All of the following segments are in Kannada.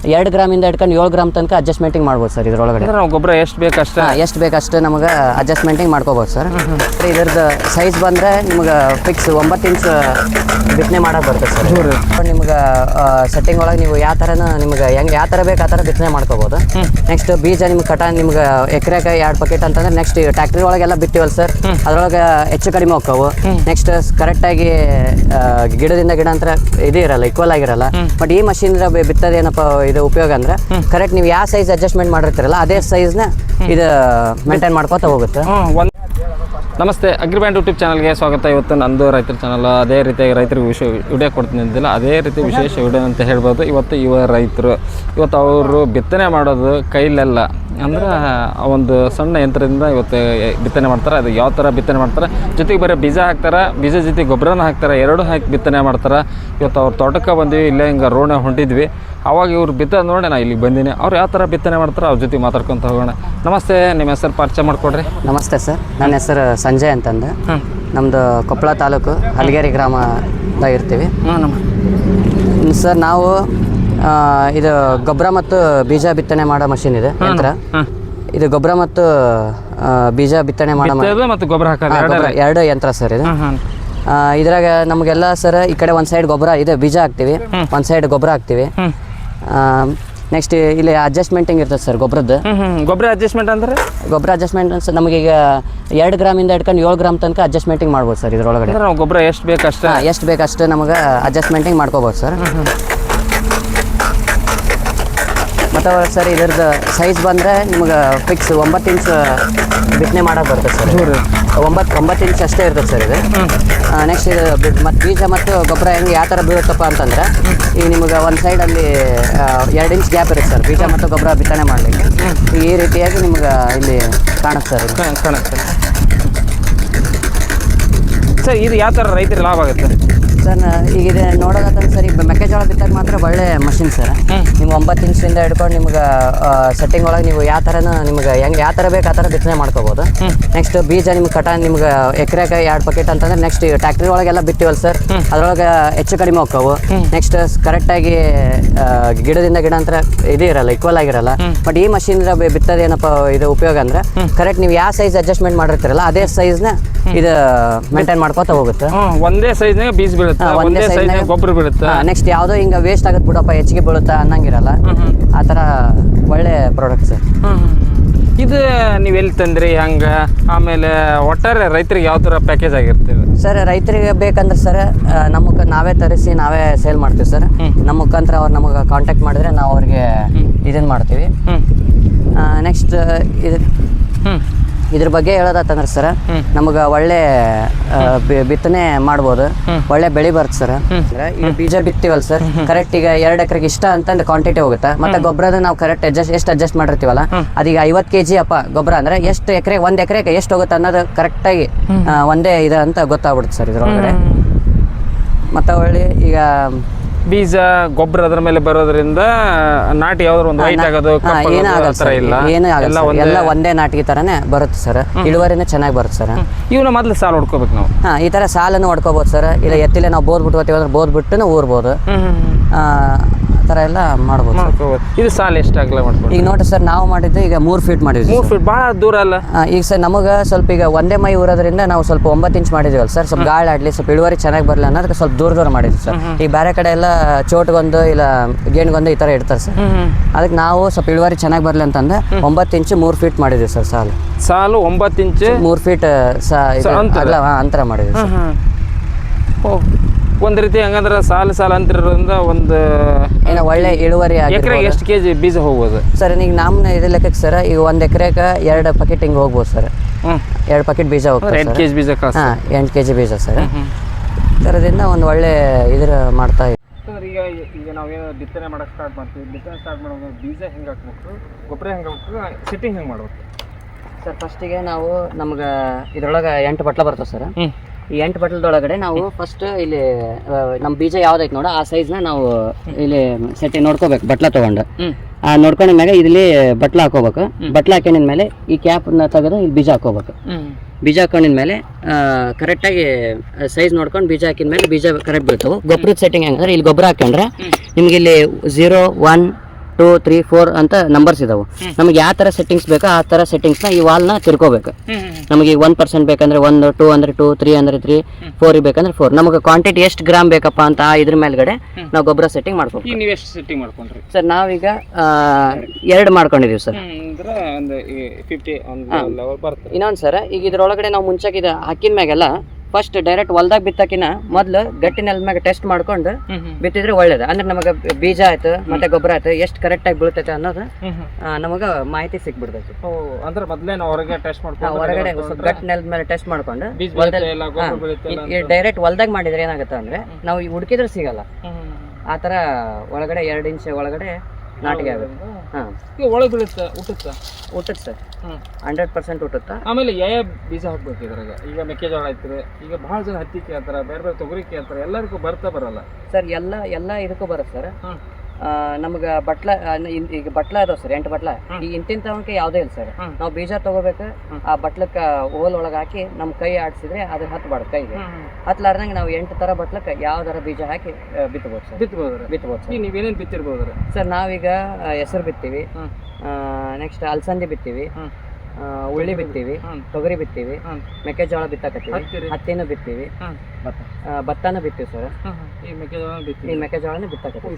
2 ಗ್ರಾಮಿಂದ ಹಿಡ್ಕೊಂಡು 7 ಗ್ರಾಮ್ ತನಕ ಅಡ್ಜಸ್ಟ್ಮೆಂಟಿಂಗ್ ಮಾಡ್ಬೋದು ಸರ್ ಇದರೊಳಗಡೆ. ನಾವು ಗೊಬ್ಬರ ಎಷ್ಟು ಬೇಕಷ್ಟೇ ಎಷ್ಟು ಬೇಕಷ್ಟು ನಮಗೆ ಅಡ್ಜಸ್ಟ್ಮೆಂಟಿಂಗ್ ಮಾಡ್ಕೋಬೋದು ಸರ್. ಇದ್ರದ್ದು ಸೈಜ್ ಬಂದರೆ ನಿಮ್ಗೆ ಫಿಕ್ಸ್ 9 ಇಂಚ್ ಬಿತ್ತನೆ ಮಾಡೋಕೆ ಬರ್ತದೆ ಸರ್. ನಿಮ್ಗೆ ಸೆಟ್ಟಿಂಗ್ ಒಳಗೆ ನೀವು ಯಾವ ಥರನ ನಿಮ್ಗೆ ಯಾವ ಥರ ಬೇಕು ಆ ಥರ ಬಿತ್ತನೆ ಮಾಡ್ಕೋಬೋದು. ನೆಕ್ಸ್ಟ್ ಬೀಜ ನಿಮ್ಗೆ ನಿಮ್ಗೆ ಎಕರೆಗೆ 2 ಪ್ಯಾಕೆಟ್ ಅಂತಂದ್ರೆ ನೆಕ್ಸ್ಟ್ ಟ್ಯಾಕ್ಟ್ರಿ ಒಳಗೆಲ್ಲ ಬಿತ್ತಿವಲ್ಲ ಸರ್, ಅದ್ರೊಳಗೆ ಹೆಚ್ಚು ಕಡಿಮೆ ಹೋಗ್ತಾವು. ನೆಕ್ಸ್ಟ್ ಕರೆಕ್ಟಾಗಿ ಗಿಡದಿಂದ ಗಿಡ ಅಂತ ಇದು ಇರಲ್ಲ, ಈಕ್ವಲ್ ಆಗಿರಲ್ಲ. ಬಟ್ ಈ ಮಷೀನ್ ಬಿತ್ತದೇನಪ್ಪ ಇದು ಉಪಯೋಗ ಅಂದ್ರೆ ಕರೆಕ್ಟ್ ನೀವು ಯಾವ ಸೈಜ್ ಅಡ್ಜಸ್ಟ್ಮೆಂಟ್ ಮಾಡಿರ್ತೀರಲ್ಲ ಅದೇ ಸೈಜ್ನ ಇದು ಮೇಂಟೈನ್ ಮಾಡ್ಕೋತಾ ಹೋಗುತ್ತೆ. ನಮಸ್ತೆ, ಅಗ್ರಿಬ್ಯಾಂಡ್ ಯೂಟ್ಯೂಬ್ ಚಾನಲ್ಗೆ ಸ್ವಾಗತ. ಇವತ್ತು ನಂದು ರೈತರ ಚಾನಲ್, ಅದೇ ರೀತಿಯಾಗಿ ರೈತರಿಗೆ ವಿಡಿಯೋ ಕೊಡ್ತೀನಿ ಅಂದಿಲ್ಲ, ಅದೇ ರೀತಿ ವಿಶೇಷ ವಿಡಿಯೋ ಅಂತ ಹೇಳ್ಬೋದು. ಇವತ್ತು ರೈತರು ಅವರು ಬಿತ್ತನೆ ಮಾಡೋದು ಕೈಲೆಲ್ಲ ಅಂದ್ರೆ ಒಂದು ಸಣ್ಣ ಯಂತ್ರದಿಂದ ಇವತ್ತು ಬಿತ್ತನೆ ಮಾಡ್ತಾರೆ. ಅದು ಯಾವ ಥರ ಬಿತ್ತನೆ ಮಾಡ್ತಾರೆ, ಜೊತೆಗೆ ಬರೀ ಬೀಜ ಹಾಕ್ತಾರೆ, ಬೀಜ ಜೊತೆ ಗೊಬ್ಬರನ ಹಾಕ್ತಾರೆ, ಎರಡೂ ಹಾಕಿ ಬಿತ್ತನೆ ಮಾಡ್ತಾರೆ. ಇವತ್ತು ಅವ್ರ ತೋಟಕ್ಕೆ ಬಂದ್ವಿ, ಇಲ್ಲೇ ಹಿಂಗೆ ರೋಡ್ ಹೊಂಟಿದ್ವಿ. ಅವಾಗ ಇವ್ರು ಬಿತ್ತೋದು ನೋಡಿ ನಾನು ಇಲ್ಲಿಗೆ ಬಂದೀನಿ. ಅವ್ರು ಯಾವ ಥರ ಬಿತ್ತನೆ ಮಾಡ್ತಾರೆ ಅವ್ರ ಜೊತೆ ಮಾತಾಡ್ಕೊತ ಹೋಗೋಣ. ನಮಸ್ತೆ, ನಿಮ್ಮ ಹೆಸರು ಪರಿಚಯ ಮಾಡಿಕೊಡ್ರಿ. ನಮಸ್ತೆ ಸರ್, ನನ್ನ ಹೆಸರು ಸಂಜಯ್ ಅಂತಂದು. ನಮ್ಮದು ಕೊಪ್ಪಳ ತಾಲೂಕು ಹಲಗೇರಿ ಗ್ರಾಮದಾಗ ಇರ್ತೀವಿ ಸರ್. ನಾವು ಇದು ಗೊಬ್ಬರ ಮತ್ತು ಬೀಜ ಬಿತ್ತನೆ ಮಾಡೋ ಮಷಿನ್ ಇದೆ ಯಂತ್ರ. ಇದು ಗೊಬ್ಬರ ಮತ್ತು ಬೀಜ ಬಿತ್ತನೆ ಮಾಡೋ ಮತ್ತು ಗೊಬ್ಬರ ಹಾಕೋದು ಎರಡು ಯಂತ್ರ ಸರ್ ಇದು. ಇದ್ರಾಗ ನಮಗೆಲ್ಲ ಸರ್ ಈ ಕಡೆ ಒಂದು ಸೈಡ್ ಗೊಬ್ಬರ ಇದೆ, ಬೀಜ ಹಾಕ್ತೀವಿ, ಒಂದು ಸೈಡ್ ಗೊಬ್ಬರ ಹಾಕ್ತೀವಿ. ನೆಕ್ಸ್ಟ್ ಇಲ್ಲಿ ಅಡ್ಜಸ್ಟ್ಮೆಂಟಿಂಗ್ ಇರ್ತದೆ ಸರ್ ಗೊಬ್ಬರದ್ದು. ಗೊಬ್ಬರ ಅಡ್ಜಸ್ಟ್ಮೆಂಟ್ ಅಂದ್ರೆ ಗೊಬ್ಬರ ಅಡ್ಜಸ್ಟ್ಮೆಂಟ್ ನಮಗೀಗ 2 ಗ್ರಾಮಿಂದ ಹಿಡ್ಕೊಂಡು 7 ಗ್ರಾಮ್ ತನಕ ಅಡ್ಜಸ್ಟ್ಮೆಂಟಿಂಗ್ ಮಾಡ್ಬೋದು ಸರ್ ಇದರೊಳಗಡೆ. ನಾವು ಗೊಬ್ಬರ ಎಷ್ಟು ಬೇಕಷ್ಟು ನಮಗೆ ಅಡ್ಜಸ್ಟ್ಮೆಂಟಿಂಗ್ ಮಾಡ್ಕೋಬೋದು ಸರ್. ಮತ್ತು ಸರ್ ಇದ್ರದ್ದು ಸೈಜ್ ಬಂದರೆ ನಿಮ್ಗೆ ಫಿಕ್ಸ್ 9 ಇಂಚ್ ಬಿತ್ತನೆ ಮಾಡೋಕೆ ಬರ್ತದೆ ಸರ್. 9 ಇಂಚ್ ಅಷ್ಟೇ ಇರ್ತದೆ ಸರ್ ಇದು. ನೆಕ್ಸ್ಟ್ ಇದು ಮತ್ತು ಬೀಜ ಮತ್ತು ಗೊಬ್ಬರ ಹೆಂಗೆ ಯಾವ ಥರ ಬೀಳುತ್ತಪ್ಪ ಅಂತಂದ್ರೆ ಈಗ ನಿಮ್ಗೆ ಒಂದು ಸೈಡಲ್ಲಿ 2 ಇಂಚ್ ಗ್ಯಾಪ್ ಇರುತ್ತೆ ಸರ್ ಬೀಜ ಮತ್ತು ಗೊಬ್ಬರ ಬಿತ್ತನೆ ಮಾಡಲಿಕ್ಕೆ. ಈ ರೀತಿಯಾಗಿ ನಿಮ್ಗೆ ಇಲ್ಲಿ ಕಾಣುತ್ತೆ ಸರ್. ಸರ್ ಇದು ಯಾವ ಥರ ರೈತರಿಗೆ ಲಾಭ ಆಗುತ್ತೆ ಸರ್? ಈಗ ಇದೆ ನೋಡೋದಂತಂದ್ರೆ ಸರ್, ಈಗ ಮೆಕ್ಕೆಜೋಳ ಬಿತ್ತಾಗ ಮಾತ್ರ ಒಳ್ಳೆ ಮಷಿನ್ ಸರ್. ನಿಮ್ಗೆ 9 ಇಂಚಿಂದ ಹಿಡ್ಕೊಂಡು ನಿಮ್ಗೆ ಸೆಟ್ಟಿಂಗ್ ಒಳಗೆ ನೀವು ಯಾವ ಥರನ ನಿಮ್ಗೆ ಯಾವ ಥರ ಬೇಕು ಆ ಥರ ಬಿತ್ತನೆ ಮಾಡ್ಕೋಬೋದು. ನೆಕ್ಸ್ಟ್ ಬೀಜ ನಿಮ್ಗೆ ನಿಮ್ಗೆ ಎಕರೆಗೆ 2 ಪ್ಯಾಕೆಟ್ ಅಂತಂದ್ರೆ ನೆಕ್ಸ್ಟ್ ಟ್ಯಾಕ್ಟ್ರಿ ಒಳಗೆಲ್ಲ ಬಿತ್ತಿವಲ್ಲ ಸರ್, ಅದ್ರೊಳಗೆ ಹೆಚ್ಚು ಕಡಿಮೆ ಹೋಗ್ತಾವು. ನೆಕ್ಸ್ಟ್ ಕರೆಕ್ಟಾಗಿ ಗಿಡದಿಂದ ಗಿಡ ಅಂತ ಇದು ಇರಲ್ಲ, ಈಕ್ವಲ್ ಆಗಿರಲ್ಲ. ಬಟ್ ಈ ಮಷಿನ್ ಬಿತ್ತದೇನಪ್ಪ ಇದು ಉಪಯೋಗ ಅಂದ್ರೆ ಕರೆಕ್ಟ್ ನೀವು ಯಾವ ಸೈಜ್ ಅಡ್ಜಸ್ಟ್ಮೆಂಟ್ ಮಾಡಿರ್ತೀರಲ್ಲ ಅದೇ ಸೈಜ್ನ ಇದು ಮೇಂಟೈನ್ ಮಾಡ್ಕೋತಾ ಹೋಗುತ್ತೆ. ಒಂದೇ ಸೈಜ್ನಾಗ ಬೀಜ ಬೀಳುತ್ತೆ, ಒಂದೇ ಸೈಜ್ನಾಗ ಗೊಬ್ಬರ ಬೀಳುತ್ತೆ. ನೆಕ್ಸ್ಟ್ ಯಾವುದೋ ಹಿಂಗೆ ವೇಸ್ಟ್ ಆಗುತ್ತೆ ಬಿಡಪ್ಪ ಹೆಚ್ಚಿಗೆ ಬೀಳುತ್ತಾ ಅನ್ನಂಗಿರಲ್ಲ, ಆ ಥರ ಒಳ್ಳೆ ಪ್ರಾಡಕ್ಟ್ ಸರ್. ಇದು ನೀವು ಎಲ್ಲಿ ತಂದ್ರಿ ಹಂಗೆ? ಆಮೇಲೆ ಒಟ್ಟಾರೆ ರೈತರಿಗೆ ಯಾವ ಥರ ಪ್ಯಾಕೇಜ್ ಆಗಿರ್ತದೆ ಸರ್? ರೈತರಿಗೆ ಬೇಕಂದ್ರೆ ಸರ್ ನಮಗೆ ನಾವೇ ತರಿಸಿ ನಾವೇ ಸೇಲ್ ಮಾಡ್ತೀವಿ ಸರ್. ನಮ್ಮ ಮುಖಾಂತರ ಅವ್ರು ನಮಗೆ ಕಾಂಟ್ಯಾಕ್ಟ್ ಮಾಡಿದ್ರೆ ನಾವು ಅವ್ರಿಗೆ ಇದನ್ನು ಮಾಡ್ತೀವಿ. ನೆಕ್ಸ್ಟ್ ಇದ್ರ ಬಗ್ಗೆ ಹೇಳೋದಂದ್ರೆ ಸರ್, ನಮಗೆ ಒಳ್ಳೆ ಬಿತ್ತನೆ ಮಾಡ್ಬೋದು, ಒಳ್ಳೆ ಬೆಳೆ ಬರುತ್ತೆ ಸರ್. ಈಗ ಬೀಜ ಬಿತ್ತೀವಲ್ಲ ಸರ್, ಕರೆಕ್ಟ್ ಈಗ 2 ಎಕರೆಗೆ ಇಷ್ಟ ಅಂತಂದು ಕ್ವಾಂಟಿಟಿ ಹೋಗುತ್ತೆ. ಮತ್ತೆ ಗೊಬ್ಬರದ ನಾವು ಕರೆಕ್ಟ್ ಎಷ್ಟು ಅಡ್ಜಸ್ಟ್ ಮಾಡಿರ್ತೀವಲ್ಲ, ಅದೀಗ 50 kg ಅಪ್ಪ ಗೊಬ್ಬರ ಅಂದ್ರೆ ಎಷ್ಟು ಎಕರೆ 1 ಎಕರೆಗೆ ಎಷ್ಟು ಹೋಗುತ್ತೆ ಅನ್ನೋದು ಕರೆಕ್ಟಾಗಿ ಒಂದೇ ಇದೆ ಅಂತ ಗೊತ್ತಾಗ್ಬಿಡುತ್ತೆ ಸರ್ ಇದ್ರೊಳಗಡೆ. ಮತ್ತೆ ಒಳ್ಳೆ ಈಗ ಬೀಜ ಗೊಬ್ಬರ ಅದ್ರ ಮೇಲೆ ಬರೋದ್ರಿಂದ ನಾಟಿ ಯಾವ್ದಾದ್ರು ಒಂದು ವೈಟ್ ಆಗೋದು ಎಲ್ಲ ಒಂದೇ ನಾಟಿಗೆ ತರನೇ ಬರುತ್ತೆ ಸರ್. ಇಳುವರಿನೂ ಚೆನ್ನಾಗಿ ಬರುತ್ತೆ ಸರ್. ಇವನ್ನ ಮೊದಲು ಸಾಲ ಹೊಡ್ಕೋಬೇಕು ನಾವು. ಈ ತರ ಸಾಲನ್ನು ಹೊಡ್ಕೋಬಹುದು ಸರ್. ಇಲ್ಲ ಎತ್ತಿಲೆ ನಾವು ಬೋದ್ಬಿಟ್ಟು ಅಂದ್ರೆ ಬೋದ್ಬಿಟ್ಟು ಊರ್ಬೋದು, ಆ ಥರ ಎಲ್ಲ ಮಾಡ್ಬೋದು. ಇದು ಸಾಲ ಎಷ್ಟಾಗಲ್ಲ ಮಾಡ್ಬೋದು? ಈಗ ನೋಡ್ರಿ ಸರ್, ನಾವು ಮಾಡಿದ್ದು ಈಗ 3 ಫೀಟ್ ಮಾಡಿದ್ವಿ. 3 ಫೀಟ್ ಭಾಳ ದೂರ ಅಲ್ಲ? ಈಗ ಸರ್ ನಮಗೆ ಸ್ವಲ್ಪ ಈಗ ಒಂದೇ ಮೈ ಊರೋದ್ರಿಂದ ನಾವು ಸ್ವಲ್ಪ 9 ಇಂಚ್ ಮಾಡಿದೀವಲ್ಲ ಸರ್, ಸ್ವಲ್ಪ ಗಾಳಿ ಆಡಲಿ, ಸ್ವಲ್ಪ ಇಳುವರಿ ಚೆನ್ನಾಗಿ ಬರಲಿ ಅನ್ನೋದಕ್ಕೆ ಸ್ವಲ್ಪ ದೂರ ಮಾಡಿದ್ವಿ ಸರ್. ಈಗ ಬೇರೆ ಕಡೆ ಎಲ್ಲ ಚೋಟ್ಗೊಂದು ಇಲ್ಲ ಗೇಣ್ಗೊಂದು ಈ ಥರ ಇಡ್ತಾರೆ ಸರ್. ಅದಕ್ಕೆ ನಾವು ಸ್ವಲ್ಪ ಇಳುವರಿ ಚೆನ್ನಾಗಿ ಬರಲಿ ಅಂತಂದ್ರೆ 9 ಇಂಚು 3 ಫೀಟ್ ಮಾಡಿದ್ವಿ ಸರ್. ಸಾಲು 9 ಇಂಚು 3 ಫೀಟ್ ಅಂತರ ಮಾಡಿದ್ವಿ ಸರ್. ಒಂದು ರೀತಿ ಹಂಗಂದ್ರೆ ಸಾಲ ಅಂತಿರೋದ್ರಿಂದ ಒಂದು ಏನೋ ಒಳ್ಳೆ ಇಳುವರಿ. ಎಕರೆಗೆ ಎಷ್ಟು kg ಬೀಜ ಹೋಗ್ಬೋದು ಸರ್? ಈಗ ನಮ್ಮ ಇದು ಲೆಕ್ಕಕ್ಕೆ ಸರ್, ಈಗ 1 ಎಕರೆಗೆ 2 ಪ್ಯಾಕೆಟ್ ಹಿಂಗೆ ಹೋಗ್ಬೋದು ಸರ್. 2 ಪ್ಯಾಕೆಟ್ ಬೀಜ ಹೋಗ್ತದೆ. 8 kg ಬೀಜ 8 kg ಬೀಜ ಸರ್. ಥರದಿಂದ ಒಂದು ಒಳ್ಳೆ ಇದ್ರ ಮಾಡ್ತಾ ಇದ್ದೀವಿ. ಈಗ ನಾವೇನು ಬಿತ್ತನೆ ಮಾಡೋಕೆ ಸ್ಟಾರ್ಟ್ ಮಾಡ್ತೀವಿ. ಬಿತ್ತನೆ ಸ್ಟಾರ್ಟ್ ಮಾಡೋದು ಬೀಜ ಹೆಂಗೆ ಹಾಕ್ಬೇಕು, ಗೊಬ್ಬರ ಹೆಂಗೆ ಹಾಕ್ಬೇಕು, ಸೆಟ್ಟಿಂಗ್ ಹೆಂಗೆ ಮಾಡ್ಬೇಕು ಸರ್? ಫಸ್ಟಿಗೆ ನಾವು ನಮ್ಗೆ ಇದ್ರೊಳಗೆ 8 ಬಟ್ಲ ಬರ್ತದೆ ಸರ್. ಈ 8 ಬಟ್ಲದೊಳಗಡೆ ನಾವು ಫಸ್ಟ್ ಇಲ್ಲಿ ನಮ್ಮ ಬೀಜ ಯಾವ್ದೈತೆ ನೋಡ ಆ ಸೈಜ್ನ ನಾವು ಇಲ್ಲಿ ಸೆಟ್ಟಿ ನೋಡ್ಕೋಬೇಕು. ಬಟ್ಲ ತೊಗೊಂಡು ನೋಡ್ಕೊಂಡ್ಮ್ಯಾಗ ಇಲ್ಲಿ ಬಟ್ಲ ಹಾಕೋಬೇಕು. ಬಟ್ಲ ಹಾಕೊಂಡಿದ್ಮೇಲೆ ಈ ಕ್ಯಾಪ್ನ ತೆಗೆದು ಇಲ್ಲಿ ಬೀಜ ಹಾಕೋಬೇಕು. ಬೀಜ ಹಾಕೊಂಡಿದ್ಮೇಲೆ ಕರೆಕ್ಟಾಗಿ ಸೈಜ್ ನೋಡ್ಕೊಂಡು ಬೀಜ ಹಾಕಿದ್ಮೇಲೆ ಬೀಜ ಕರೆಕ್ಟ್ ಬೀಳ್ತಾವೆ. ಗೊಬ್ಬರದ ಸೆಟ್ಟಿಂಗ್ ಹೆಂಗಂದ್ರೆ ಇಲ್ಲಿ ಗೊಬ್ಬರ ಹಾಕೊಂಡ್ರೆ ನಿಮ್ಗೆ ಇಲ್ಲಿ 0, 1, 2 3 4 ಅಂತ ನಂಬರ್ಸ್ ಇದಾವೆ. ನಮಗೆ ಯಾವ ಥರ ಸೆಟ್ಟಿಂಗ್ಸ್ ಬೇಕೋ ಆ ಥರ ಸೆಟ್ಟಿಂಗ್ಸ್ನ ಈ ವಾಲ್ನ ತಿರ್ಕೋಬೇಕು. ನಮಗೆ 1% ಬೇಕಂದ್ರೆ 1, 2 ಅಂದ್ರೆ 2, 3 ಅಂದ್ರೆ 3, 4 ಬೇಕಂದ್ರೆ 4. ನಮಗೆ ಕ್ವಾಂಟಿಟಿ ಎಷ್ಟು ಗ್ರಾಮ್ ಬೇಕಪ್ಪ ಅಂತ ಇದ್ರ ಮೇಲ್ಗಡೆ ನಾವು ಗೊಬ್ಬರ ಸೆಟ್ಟಿಂಗ್ ಮಾಡ್ಕೋಬೇಕು. ನೀವು ಎಷ್ಟು ಸೆಟ್ಟಿಂಗ್ ಮಾಡ್ಕೊಂಡ್ರಿ ಸರ್ ನಾವೀಗ 2 ಮಾಡ್ಕೊಂಡಿದೀವಿ ಸರ್. ಅಂದ್ರೆ ಒಂದು 50 ಲೆವೆಲ್ ಬರ್ತದೆ. ಇನ್ನೊಂದು ಸರ್, ಈಗ ಇದ್ರೊಳಗಡೆ ನಾವು ಮುಂಚೆಗೆ ಇದು ಹಾಕಿದ ಮ್ಯಾಗೆಲ್ಲ ಫಸ್ಟ್ ಡೈರೆಕ್ಟ್ ಹೊಲ್ದಾಗ ಬಿತ್ತಾಕಿನ ಮೊದ್ಲು ಗಟ್ಟಿ ನೆಲದ ಮ್ಯಾಗ ಟೆಸ್ಟ್ ಮಾಡ್ಕೊಂಡು ಬಿತ್ತಿದ್ರೆ ಒಳ್ಳೇದು. ಅಂದ್ರೆ ನಮಗೆ ಬೀಜ ಆಯ್ತು ಮತ್ತೆ ಗೊಬ್ಬರ ಆಯ್ತು ಎಷ್ಟು ಕರೆಕ್ಟ್ ಆಗಿ ಬೀಳ್ತೈತೆ ಅನ್ನೋದು ನಮಗೆ ಮಾಹಿತಿ ಸಿಕ್ಬಿಡ್ತೈತಿ. ಅಂದ್ರೆ ಮೊದಲೇ ನಾವು ಹೊರಗೆ ಟೆಸ್ಟ್ ಮಾಡ್ಕೊಂಡು ಹೊರಗಡೆ ಗಟ್ಟಿ ನೆಲದ ಮೇಲೆ ಟೆಸ್ಟ್ ಮಾಡ್ಕೊಂಡು ಡೈರೆಕ್ಟ್ ಹೊಲ್ದಾಗ ಮಾಡಿದ್ರೆ ಏನಾಗುತ್ತೆ ಅಂದ್ರೆ ನಾವು ಹುಡುಕಿದ್ರೆ ಸಿಗಲ್ಲ. ಆ ಥರ ಒಳಗಡೆ 2 ಇಂಚ್ ಒಳಗಡೆ ನಾಟಿಗೆ ಆಗುತ್ತೆ. ಈಗ ಒಳಗೆ ಬೀಳುತ್ತೆ ಊಟಕ್ಕೆ ಸರ್ 100% ಊಟತ್ತ. ಆಮೇಲೆ ಯಾವ ಬೀಜ ಹಾಕ್ಬೇಕು ಇದ್ರಾಗ? ಈಗ ಮೆಕ್ಕೆಜೋಳ ಆಯ್ತು, ಈಗ ಬಹಳ ಜನ ಹತ್ತಿ ಕೇಳ್ತಾರ, ಬೇರೆ ಬೇರೆ ತೊಗರಿ ಕೇಳ್ತಾರ, ಎಲ್ಲರಿಗೂ ಬರಲ್ಲ ಸರ್. ಎಲ್ಲ ಇದಕ್ಕೂ ಬರುತ್ತೆ ಸರ್. ನಮ್ಗೆ ಈಗ ಬಟ್ಲ ಅದಾವ ಸರ್, 8 ಬಟ್ಲ. ಈಗ ಇಂತಿಂತವಕ್ಕೆ ಯಾವುದೇ ಇಲ್ಲ ಸರ್. ನಾವು ಬೀಜ ತಗೋಬೇಕು, ಆ ಬಟ್ಲಕ್ಕೆ ಓಲ್ ಒಳಗೆ ಹಾಕಿ ನಮ್ಮ ಕೈ ಆಡಿಸಿದ್ರೆ ಅದು ಹತ್ಬಾರ್ದು. ಕೈಗೆ ಹತ್ಲಾರ್ದಂಗೆ ನಾವು 8 ಥರ ಬಟ್ಲಕ್ಕೆ ಯಾವ್ದಾರ ಬೀಜ ಹಾಕಿ ಬಿತ್ತಬಹುದು ಸರ್. ಬಿತ್ತಬಹುದು ಸರ್. ನೀವೇನೇನು ಬಿತ್ತಿರ್ಬೋದು ಸರ್? ನಾವೀಗ ಹೆಸರು ಬಿತ್ತೀವಿ, ನೆಕ್ಸ್ಟ್ ಅಲಸಂದಿ ಬಿತ್ತೀವಿ, ಉಳ್ಳಿ ಬಿತ್ತೀವಿ, ತೊಗರಿ ಬಿತ್ತೀವಿ, ಮೆಕ್ಕೆಜೋಳ ಬಿತ್ತಾಕತ್ತೀವಿ, ಹತ್ತಿನೂ ಬಿತ್ತೀವಿ, ಭತ್ತನೂ ಬಿತ್ತೀವಿ ಸರ್. ಈ ಮೆಕ್ಕೆಜೋಳನ ಬಿತ್ತಾಕತ್ತೀವಿ.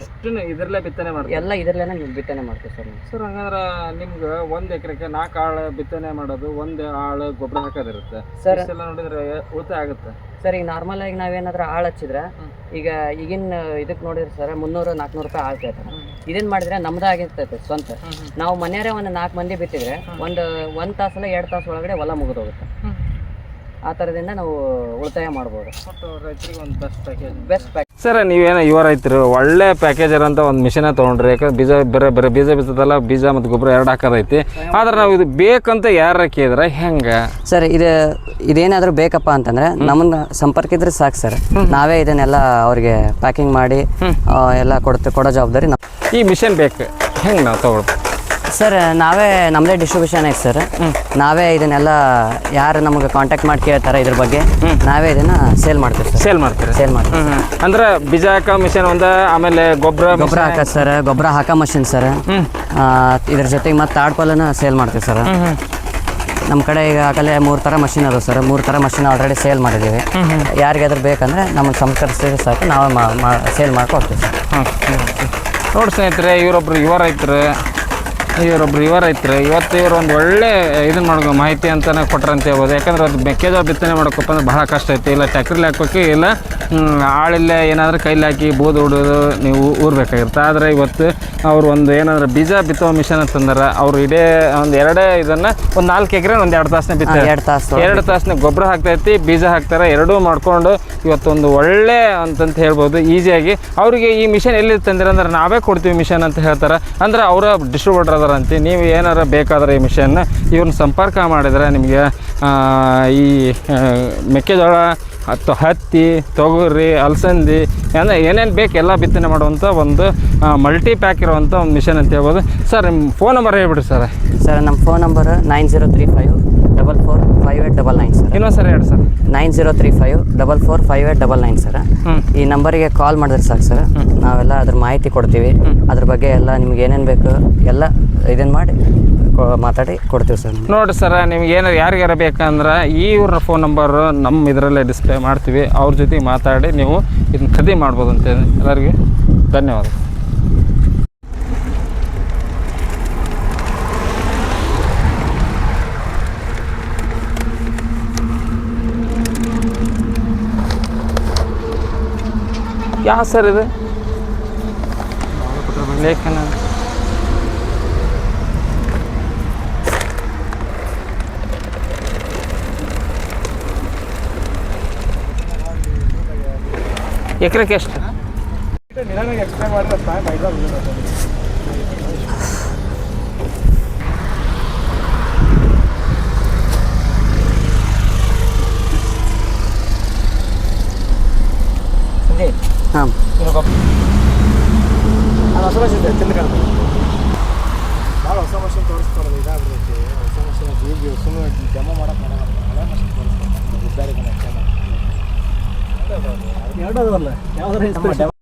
ಇದ್ರಲ್ಲೇ ಬಿತ್ತನೆ ಮಾಡ್ತೀವಿ? ಎಲ್ಲ ಇದ್ರಲ್ಲೇನೆ ಬಿತ್ತನೆ ಮಾಡ್ತೀವಿ ಸರ್. ಸರ್ ಹಂಗಂದ್ರೆ ನಿಮ್ಗೆ 1 ಎಕರೆಗೆ 4 ಆಳು ಬಿತ್ತನೆ ಮಾಡೋದು, 1 ಆಳು ಗೊಬ್ಬರ ಹಾಕೋದಿರುತ್ತೆ ಸರ್. ಎಲ್ಲ ನೋಡಿದ್ರೆ ಉಳಿತಾಯ ಆಗುತ್ತೆ ಸರ್. ಈಗ ನಾರ್ಮಲ್ ಆಗಿ ನಾವೇನಾದ್ರೂ ಆಳು ಹಚ್ಚಿದ್ರೆ ಈಗಿನ ಇದಕ್ಕೆ ನೋಡಿದ್ರೆ ಸರ್ 300-400 ರೂಪಾಯಿ ಆಳು ಕೇಳ್ತಾರೆ. ಇದನ್ನ ಮಾಡಿದ್ರೆ ನಮ್ದು ಆಗಿರ್ತೈತೆ ಸ್ವಂತ. ನಾವು ಮನೆಯವರೇ ಒಂದು 4 ಮಂದಿ ಬಿತ್ತಿದ್ರೆ ಒಂದು ತಾಸಲ್ಲ 2 ತಾಸು ಒಳಗಡೆ ಹೊಲ ಮುಗಿದೋಗುತ್ತೆ. ಆ ಥರದಿಂದ ನಾವು ಉಳಿತಾಯ ಮಾಡ್ಬೋದು. ರೈತರಿಗೆ ಒಂದು ಬೆಸ್ಟ್ ಪ್ಯಾಕೇಜ್ ಸರ್. ನೀವೇನೋ ಯುವ ರೈತರು ಒಳ್ಳೆ ಪ್ಯಾಕೇಜರ್ ಅಂತ ಒಂದು ಮಿಷಿನ ತೊಗೊಂಡ್ರಿ. ಯಾಕಂದ್ರೆ ಬರೀ ಬೀಜ ಬಿತ್ತದಲ್ಲ, ಬೀಜ ಮತ್ತು ಗೊಬ್ಬರ 2 ಹಾಕೋದೈತಿ. ಆದ್ರೆ ನಾವು ಇದು ಬೇಕಂತ ಯಾರ ಕೇಳಿದ್ರೆ ಹೆಂಗೆ ಸರ್? ಇದೇನಾದರೂ ಬೇಕಪ್ಪ ಅಂತಂದ್ರೆ ನಮ್ಮನ್ನ ಸಂಪರ್ಕ ಇದ್ರೆ ಸಾಕು ಸರ್. ನಾವೇ ಇದನ್ನೆಲ್ಲ ಅವ್ರಿಗೆ ಪ್ಯಾಕಿಂಗ್ ಮಾಡಿ ಎಲ್ಲ ಕೊಡೋ ಜವಾಬ್ದಾರಿ ನಾವು. ಈ ಮಿಷನ್ ಬೇಕು ಹೆಂಗೆ ನಾವು ತೊಗೊಳ್ಬೇಕು ಸರ್? ನಾವೇ ನಮ್ಮದೇ ಡಿಸ್ಟ್ರಿಬ್ಯೂಷನ್ ಐತೆ ಸರ್. ನಾವೇ ಇದನ್ನೆಲ್ಲ ಯಾರು ನಮಗೆ ಕಾಂಟ್ಯಾಕ್ಟ್ ಮಾಡಿ ಕೇಳ್ತಾರೆ ಇದ್ರ ಬಗ್ಗೆ ನಾವೇ ಇದನ್ನ ಸೇಲ್ ಮಾಡ್ತೀವಿ ಸರ್. ಸೇಲ್ ಮಾಡ್ತೀವಿ ಅಂದ್ರೆ ಬೀಜ ಹಾಕೋ ಮಿಷನ್ ಆಮೇಲೆ ಗೊಬ್ಬರ ಹಾಕೋದು ಸರ್. ಗೊಬ್ಬರ ಹಾಕೋ ಮಷಿನ್ ಸರ್. ಇದ್ರ ಜೊತೆಗೆ ಮತ್ತೆ ತಾಡ್ಪಲನ್ನು ಸೇಲ್ ಮಾಡ್ತೀವಿ ಸರ್. ನಮ್ಮ ಕಡೆ ಈಗಾಗಲೇ 3 ಥರ ಮಷಿನ್ ಅದಾವೆ ಸರ್. 3 ಥರ ಮಷಿನ್ ಆಲ್ರೆಡಿ ಸೇಲ್ ಮಾಡಿದ್ದೀವಿ. ಯಾರಿಗಾದ್ರೂ ಬೇಕಂದ್ರೆ ನಮಗೆ ಸಂಪರ್ಕಿಸಿದ್ರೆ ಸಾಕು, ನಾವು ಸೇಲ್ ಮಾಡ್ಕೊಡ್ತೀವಿ ಸರ್. ನೋಡಿ ಸ್ನೇಹಿತರೆ, ಇವರೊಬ್ರು ಯುವ ರೈತರು ಇವತ್ತು ಇವರು ಒಂದು ಒಳ್ಳೆ ಇದನ್ನು ಮಾಡೋ ಮಾಹಿತಿ ಅಂತಲೇ ಕೊಟ್ರೆ ಅಂತ ಹೇಳ್ಬೋದು. ಯಾಕಂದ್ರೆ ಅದು ಮೆಕ್ಕೆಜೋಳ ಬಿತ್ತನೆ ಮಾಡೋಕ್ಕಪ್ಪ ಅಂದ್ರೆ ಬಹಳ ಕಷ್ಟ ಐತಿ. ಇಲ್ಲ ಟ್ಯಾಕ್ಟ್ರಲ್ಲಿ ಹಾಕೋಕ್ಕೆ, ಇಲ್ಲ ಆಳಿಲ್ಲೇ ಏನಾದರೂ ಕೈಲಿ ಹಾಕಿ ಬೋದು ಹೊಡೋದು ನೀವು ಊರ್ಬೇಕಾಗಿರುತ್ತೆ. ಆದರೆ ಇವತ್ತು ಅವರು ಒಂದು ಏನಾದರೂ ಬೀಜ ಬಿತ್ತೋ ಮಿಷನ್ ಅಂತಂದ್ರೆ ಅವರು ಇಡೇ ಒಂದು 2 ಇದನ್ನು ಒಂದು 4 ಎಕರೆ ಒಂದು 2 ತಾಸನ್ನ ಬಿತ್ತಾರೆ. 2 ತಾಸನ್ನ ಗೊಬ್ಬರ ಹಾಕ್ತೈತಿ, ಬೀಜ ಹಾಕ್ತಾರೆ, ಎರಡೂ ಮಾಡಿಕೊಂಡು ಇವತ್ತೊಂದು ಒಳ್ಳೆ ಅಂತಂತ ಹೇಳ್ಬೋದು ಈಸಿಯಾಗಿ. ಅವರಿಗೆ ಈ ಮಿಷನ್ ಎಲ್ಲಿ ತಂದಿರ ಅಂದ್ರೆ ನಾವೇ ಕೊಡ್ತೀವಿ ಮಿಷನ್ ಅಂತ ಹೇಳ್ತಾರೆ. ಅಂದ್ರೆ ಅವರ ಡಿಸ್ಟ್ರಿಬ್ಯೂಟರ್ ಅದರಂತೆ. ನೀವು ಏನಾರ ಬೇಕಾದ್ರೆ ಈ ಮಿಷನ್ನ ಇವ್ರನ್ನ ಸಂಪರ್ಕ ಮಾಡಿದರೆ ನಿಮಗೆ ಈ ಮೆಕ್ಕೆಜೋಳ, ಹತ್ತಿ, ತೊಗರಿ, ಅಲಸಂದಿ ಅಂದರೆ ಏನೇನು ಬೇಕು ಎಲ್ಲ ಬಿತ್ತನೆ ಮಾಡುವಂಥ ಒಂದು ಮಲ್ಟಿ ಪ್ಯಾಕ್ ಇರುವಂಥ ಒಂದು ಮಿಷನ್ ಅಂತ ಹೇಳ್ಬೋದು. ಸರ್ ನಿಮ್ಮ ಫೋನ್ ನಂಬರ್ ಹೇಳ್ಬಿಡ್ರಿ ಸರ್. ನಮ್ಮ ಫೋನ್ ನಂಬರ್ 9035445899 ಸರ್. ಇನ್ನೊಂದು ಸರ್ ಹೇಳಿ ಸರ್. 9035445899 ಸರ್. ಈ ನಂಬರಿಗೆ ಕಾಲ್ ಮಾಡಿದ್ರೆ ಸಾಕು ಸರ್. ನಾವೆಲ್ಲ ಅದ್ರ ಮಾಹಿತಿ ಕೊಡ್ತೀವಿ. ಅದ್ರ ಬಗ್ಗೆ ಎಲ್ಲ ನಿಮ್ಗೆ ಏನೇನು ಬೇಕು ಎಲ್ಲ ಇದನ್ನು ಮಾಡಿ ಮಾತಾಡಿ ಕೊಡ್ತೀವಿ ಸರ್. ನೋಡಿ ಸರ್, ನಿಮ್ಗೆ ಏನಾರು ಯಾರಿಗಾರ ಬೇಕಂದ್ರೆ ಇವ್ರ ಫೋನ್ ನಂಬರು ನಮ್ಮ ಇದರಲ್ಲೇ ಡಿಸ್ಪ್ಲೇ ಮಾಡ್ತೀವಿ. ಅವ್ರ ಜೊತೆ ಮಾತಾಡಿ ನೀವು ಇದನ್ನ ಖರೀದಿ ಮಾಡ್ಬೋದು ಅಂತೇಳಿ. ಎಲ್ಲರಿಗೂ ಧನ್ಯವಾದ. ಯಾವ ಸರ್ ಇದು ಲೇಖನ? ಎಕರೆಗೆ ಎಷ್ಟು? ಹಾಂ, ಹೊಸ ಮಷಿನ್ ಭಾಳ ಹೊಸ ಮಷಿನ್ ತೋರಿಸ್ತಾರೆ. ಇದಾಗ್ಬಿಡ್ತೈತಿ ಹೊಸ ಮಷಿನ್ ಈಗ ಸುಮ್ಮನೆ ಡೆಮೋ ಮಾಡೋಕೆ ಹಳೆ ಮಷಿನ್ ತೋರಿಸ್ತಾರೆ. 2 ಅದಾವಲ್ಲ, ಯಾವ್ದಾರ